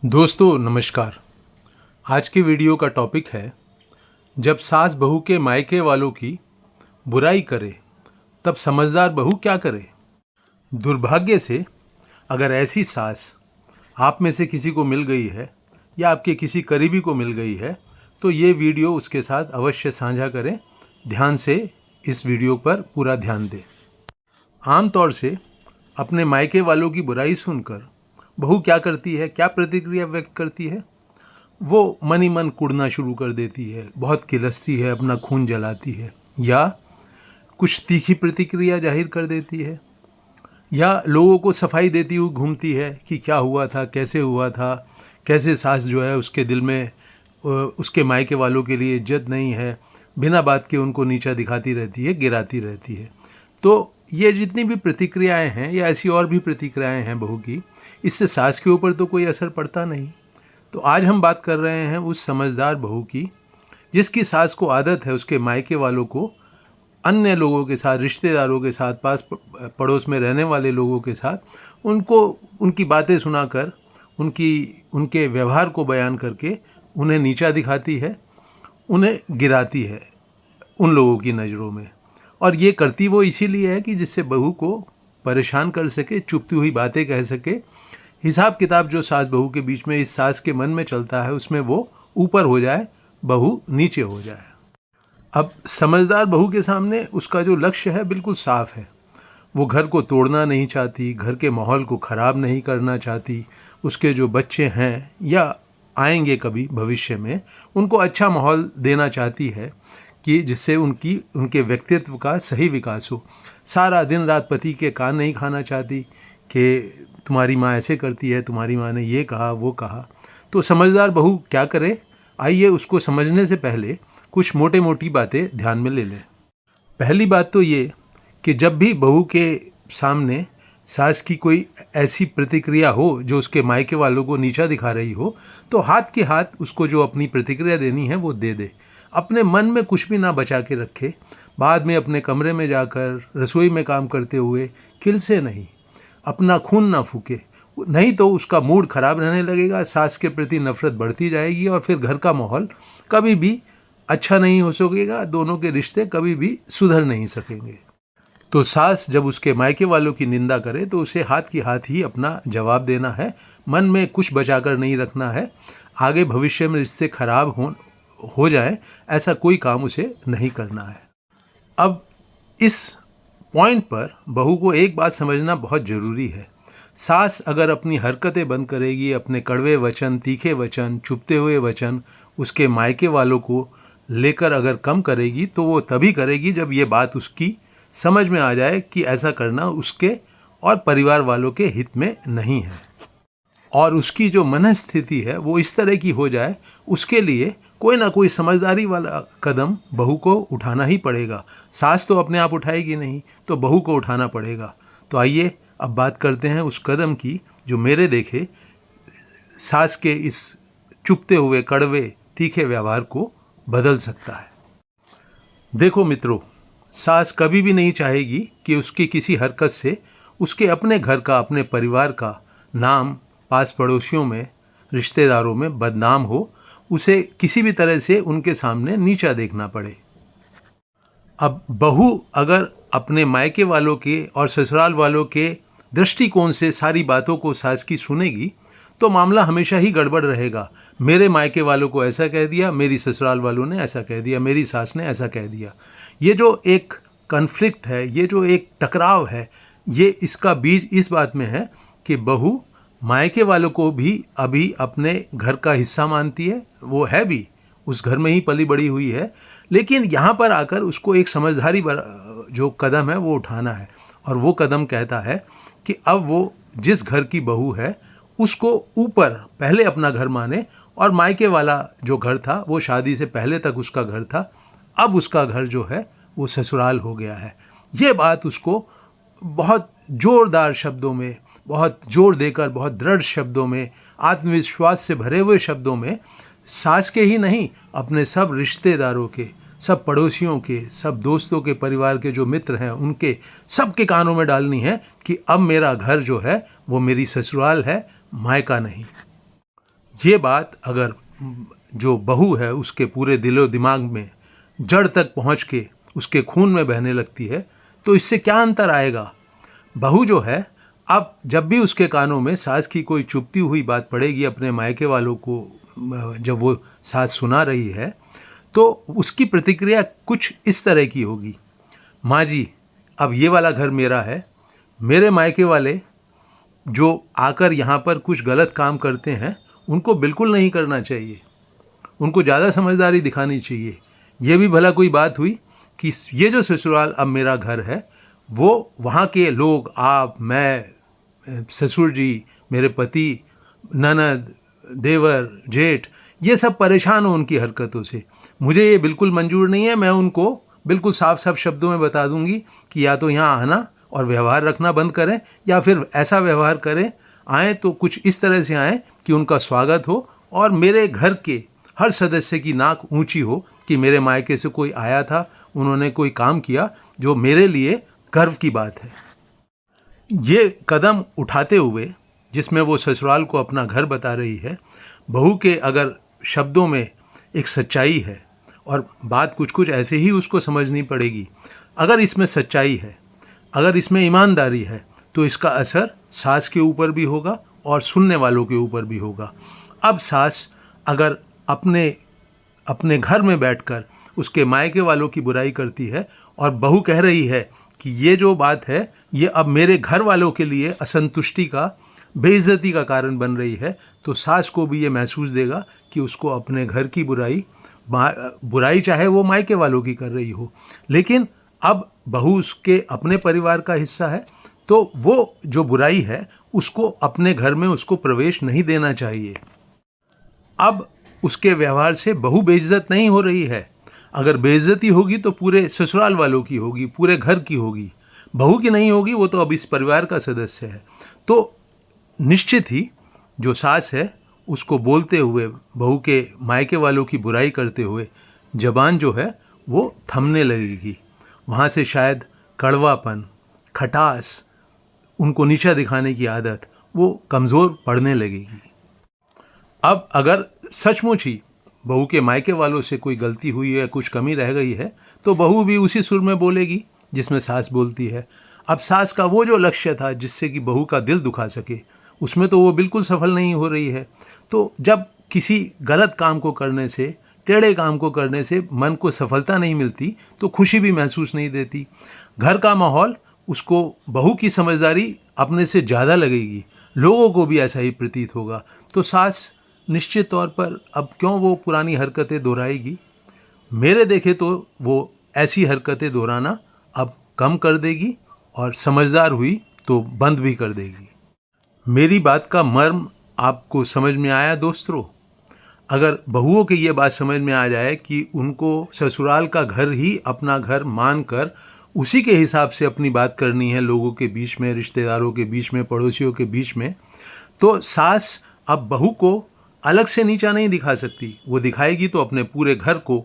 दोस्तों नमस्कार। आज के वीडियो का टॉपिक है जब सास बहू के मायके वालों की बुराई करे तब समझदार बहू क्या करे। दुर्भाग्य से अगर ऐसी सास आप में से किसी को मिल गई है या आपके किसी करीबी को मिल गई है तो ये वीडियो उसके साथ अवश्य साझा करें। ध्यान से इस वीडियो पर पूरा ध्यान दें। आमतौर से अपने मायके वालों की बुराई सुनकर बहू क्या करती है, क्या प्रतिक्रिया व्यक्त करती है? वो मन ही मन कुढ़ना शुरू कर देती है, बहुत किलसती है, अपना खून जलाती है, या कुछ तीखी प्रतिक्रिया जाहिर कर देती है, या लोगों को सफाई देती हुई घूमती है कि क्या हुआ था, कैसे सास जो है उसके दिल में उसके मायके वालों के लिए इज्जत नहीं है, बिना बात के उनको नीचा दिखाती रहती है, गिराती रहती है। तो ये जितनी भी प्रतिक्रियाएं हैं या ऐसी और भी प्रतिक्रियाएं हैं बहू की, इससे सास के ऊपर तो कोई असर पड़ता नहीं। तो आज हम बात कर रहे हैं उस समझदार बहू की जिसकी सास को आदत है उसके मायके वालों को अन्य लोगों के साथ, रिश्तेदारों के साथ, पास पड़ोस में रहने वाले लोगों के साथ उनको उनकी बातें सुनाकर उनके व्यवहार को बयान करके उन्हें नीचा दिखाती है, उन्हें गिराती है उन लोगों की नज़रों में। और ये करती वो इसीलिए है कि जिससे बहू को परेशान कर सके, चुपती हुई बातें कह सके। हिसाब किताब जो सास बहू के बीच में इस सास के मन में चलता है उसमें वो ऊपर हो जाए, बहू नीचे हो जाए। अब समझदार बहू के सामने उसका जो लक्ष्य है बिल्कुल साफ है। वो घर को तोड़ना नहीं चाहती, घर के माहौल को ख़राब नहीं करना चाहती। उसके जो बच्चे हैं या आएंगे कभी भविष्य में, उनको अच्छा माहौल देना चाहती है कि जिससे उनके व्यक्तित्व का सही विकास हो। सारा दिन रात पति के कान नहीं खाना चाहती कि तुम्हारी माँ ऐसे करती है, तुम्हारी माँ ने ये कहा वो कहा। तो समझदार बहू क्या करे, आइए उसको समझने से पहले कुछ मोटी बातें ध्यान में ले लें। पहली बात तो ये कि जब भी बहू के सामने सास की कोई ऐसी प्रतिक्रिया हो जो उसके मायके वालों को नीचा दिखा रही हो, तो हाथ के हाथ उसको जो अपनी प्रतिक्रिया देनी है वो दे दे। अपने मन में कुछ भी ना बचा के रखे। बाद में अपने कमरे में जाकर रसोई में काम करते हुए किलसे नहीं, अपना खून ना फूके, नहीं तो उसका मूड खराब रहने लगेगा, सास के प्रति नफरत बढ़ती जाएगी और फिर घर का माहौल कभी भी अच्छा नहीं हो सकेगा, दोनों के रिश्ते कभी भी सुधर नहीं सकेंगे। तो सास जब उसके मायके वालों की निंदा करे तो उसे हाथ की हाथ ही अपना जवाब देना है, मन में कुछ बचाकर नहीं रखना है। आगे भविष्य में रिश्ते खराब हो जाए ऐसा कोई काम उसे नहीं करना है। अब इस पॉइंट पर बहू को एक बात समझना बहुत ज़रूरी है। सास अगर अपनी हरकतें बंद करेगी, अपने कड़वे वचन, तीखे वचन, चुभते हुए वचन उसके मायके वालों को लेकर अगर कम करेगी तो वो तभी करेगी जब ये बात उसकी समझ में आ जाए कि ऐसा करना उसके और परिवार वालों के हित में नहीं है, और उसकी जो मनस्थिति है वो इस तरह की हो जाए। उसके लिए कोई ना कोई समझदारी वाला कदम बहू को उठाना ही पड़ेगा। सास तो अपने आप उठाएगी नहीं, तो बहू को उठाना पड़ेगा। तो आइए अब बात करते हैं उस कदम की जो मेरे देखे सास के इस चुभते हुए, कड़वे, तीखे व्यवहार को बदल सकता है। देखो मित्रों, सास कभी भी नहीं चाहेगी कि उसकी किसी हरकत से उसके अपने घर का, अपने परिवार का नाम पास पड़ोसियों में, रिश्तेदारों में बदनाम हो, उसे किसी भी तरह से उनके सामने नीचा देखना पड़े। अब बहू अगर अपने मायके वालों के और ससुराल वालों के दृष्टिकोण से सारी बातों को सास की सुनेगी तो मामला हमेशा ही गड़बड़ रहेगा। मेरे मायके वालों को ऐसा कह दिया, मेरी ससुराल वालों ने ऐसा कह दिया, मेरी सास ने ऐसा कह दिया। ये जो एक कन्फ्लिक्ट है, ये जो एक टकराव है, ये इसका बीज इस बात में है कि बहू मायके वालों को भी अभी अपने घर का हिस्सा मानती है। वो है भी, उस घर में ही पली बड़ी हुई है, लेकिन यहाँ पर आकर उसको एक समझदारी जो कदम है वो उठाना है। और वो कदम कहता है कि अब वो जिस घर की बहू है उसको ऊपर पहले अपना घर माने, और मायके वाला जो घर था वो शादी से पहले तक उसका घर था, अब उसका घर जो है वो ससुराल हो गया है। ये बात उसको बहुत ज़ोरदार शब्दों में, बहुत जोर देकर, बहुत दृढ़ शब्दों में, आत्मविश्वास से भरे हुए शब्दों में सास के ही नहीं, अपने सब रिश्तेदारों के, सब पड़ोसियों के, सब दोस्तों के, परिवार के जो मित्र हैं उनके सबके कानों में डालनी है कि अब मेरा घर जो है वो मेरी ससुराल है, मायका नहीं। ये बात अगर जो बहू है उसके पूरे दिलो दिमाग में जड़ तक पहुंच के उसके खून में बहने लगती है तो इससे क्या अंतर आएगा। बहू जो है अब जब भी उसके कानों में सास की कोई चुभती हुई बात पड़ेगी अपने मायके वालों को, जब वो सास सुना रही है तो उसकी प्रतिक्रिया कुछ इस तरह की होगी, माँ जी अब ये वाला घर मेरा है, मेरे मायके वाले जो आकर यहाँ पर कुछ गलत काम करते हैं उनको बिल्कुल नहीं करना चाहिए, उनको ज़्यादा समझदारी दिखानी चाहिए। ये भी भला कोई बात हुई कि ये जो ससुराल अब मेरा घर है वो वहाँ के लोग, आप, मैं, ससुर जी, मेरे पति, ननद, देवर, जेठ, ये सब परेशान हो उनकी हरकतों से। मुझे ये बिल्कुल मंजूर नहीं है। मैं उनको बिल्कुल साफ साफ शब्दों में बता दूंगी कि या तो यहाँ आना और व्यवहार रखना बंद करें या फिर ऐसा व्यवहार करें, आएँ तो कुछ इस तरह से आएँ कि उनका स्वागत हो और मेरे घर के हर सदस्य की नाक ऊंची हो कि मेरे मायके से कोई आया था, उन्होंने कोई काम किया जो मेरे लिए गर्व की बात है। ये कदम उठाते हुए जिसमें वो ससुराल को अपना घर बता रही है, बहू के अगर शब्दों में एक सच्चाई है और बात कुछ कुछ ऐसे ही उसको समझनी पड़ेगी। अगर इसमें सच्चाई है, अगर इसमें ईमानदारी है तो इसका असर सास के ऊपर भी होगा और सुनने वालों के ऊपर भी होगा। अब सास अगर अपने घर में बैठकर उसके मायके वालों की बुराई करती है और बहू कह रही है कि ये जो बात है ये अब मेरे घर वालों के लिए असंतुष्टि का, बेइज्जती का कारण बन रही है, तो सास को भी ये महसूस देगा कि उसको अपने घर की बुराई चाहे वो मायके वालों की कर रही हो, लेकिन अब बहू उसके अपने परिवार का हिस्सा है तो वो जो बुराई है उसको अपने घर में उसको प्रवेश नहीं देना चाहिए। अब उसके व्यवहार से बहू बेइज्जत नहीं हो रही है। अगर बेइज्जती होगी तो पूरे ससुराल वालों की होगी, पूरे घर की होगी, बहू की नहीं होगी, वो तो अब इस परिवार का सदस्य है। तो निश्चित ही जो सास है उसको बोलते हुए, बहू के मायके वालों की बुराई करते हुए जबान जो है वो थमने लगेगी। वहाँ से शायद कड़वापन, खटास, उनको नीचा दिखाने की आदत वो कमज़ोर पड़ने लगेगी। अब अगर सचमुच ही बहू के मायके वालों से कोई गलती हुई है, कुछ कमी रह गई है, तो बहू भी उसी सुर में बोलेगी जिसमें सास बोलती है। अब सास का वो जो लक्ष्य था जिससे कि बहू का दिल दुखा सके, उसमें तो वो बिल्कुल सफल नहीं हो रही है। तो जब किसी गलत काम को करने से, टेढ़े काम को करने से मन को सफलता नहीं मिलती तो खुशी भी महसूस नहीं देती। घर का माहौल उसको बहू की समझदारी अपने से ज़्यादा लगेगी, लोगों को भी ऐसा ही प्रतीत होगा। तो सास निश्चित तौर पर अब क्यों वो पुरानी हरकतें दोहराएगी। मेरे देखे तो वो ऐसी हरकतें दोहराना अब कम कर देगी और समझदार हुई तो बंद भी कर देगी। मेरी बात का मर्म आपको समझ में आया दोस्तों? अगर बहुओं की ये बात समझ में आ जाए कि उनको ससुराल का घर ही अपना घर मानकर उसी के हिसाब से अपनी बात करनी है लोगों के बीच में, रिश्तेदारों के बीच में, पड़ोसियों के बीच में, तो सास अब बहू को अलग से नीचा नहीं दिखा सकती। वो दिखाएगी तो अपने पूरे घर को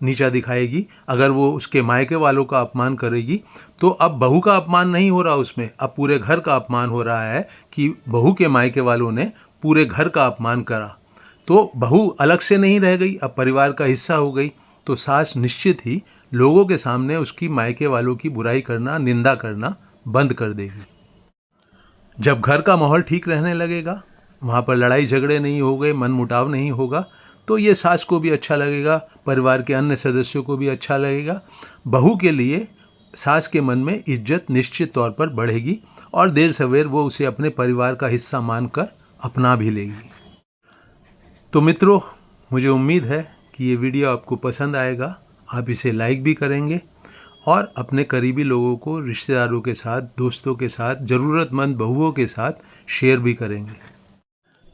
नीचा दिखाएगी। अगर वो उसके मायके वालों का अपमान करेगी तो अब बहू का अपमान नहीं हो रहा उसमें, अब पूरे घर का अपमान हो रहा है कि बहू के मायके वालों ने पूरे घर का अपमान करा। तो बहू अलग से नहीं रह गई, अब परिवार का हिस्सा हो गई। तो सास निश्चित ही लोगों के सामने उसकी मायके वालों की बुराई करना, निंदा करना बंद कर देगी। जब घर का माहौल ठीक रहने लगेगा, वहाँ पर लड़ाई झगड़े नहीं हो गए, मन मुटाव नहीं होगा, तो ये सास को भी अच्छा लगेगा, परिवार के अन्य सदस्यों को भी अच्छा लगेगा। बहू के लिए सास के मन में इज्जत निश्चित तौर पर बढ़ेगी और देर सवेर वो उसे अपने परिवार का हिस्सा मानकर अपना भी लेगी। तो मित्रों, मुझे उम्मीद है कि ये वीडियो आपको पसंद आएगा। आप इसे लाइक भी करेंगे और अपने करीबी लोगों को, रिश्तेदारों के साथ, दोस्तों के साथ, ज़रूरतमंद बहुओं के साथ शेयर भी करेंगे।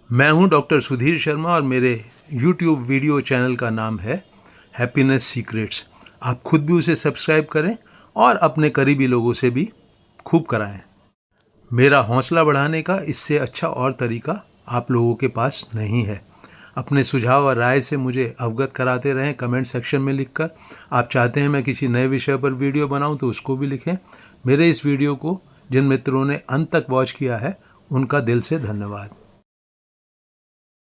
मैं हूं डॉक्टर सुधीर शर्मा और मेरे YouTube वीडियो चैनल का नाम है हैप्पीनेस सीक्रेट्स। आप खुद भी उसे सब्सक्राइब करें और अपने करीबी लोगों से भी खूब कराएं। मेरा हौसला बढ़ाने का इससे अच्छा और तरीका आप लोगों के पास नहीं है। अपने सुझाव और राय से मुझे अवगत कराते रहें कमेंट सेक्शन में लिखकर। आप चाहते हैं मैं किसी नए विषय पर वीडियो बनाऊं तो उसको भी लिखें। मेरे इस वीडियो को जिन मित्रों ने अंत तक वॉच किया है उनका दिल से धन्यवाद।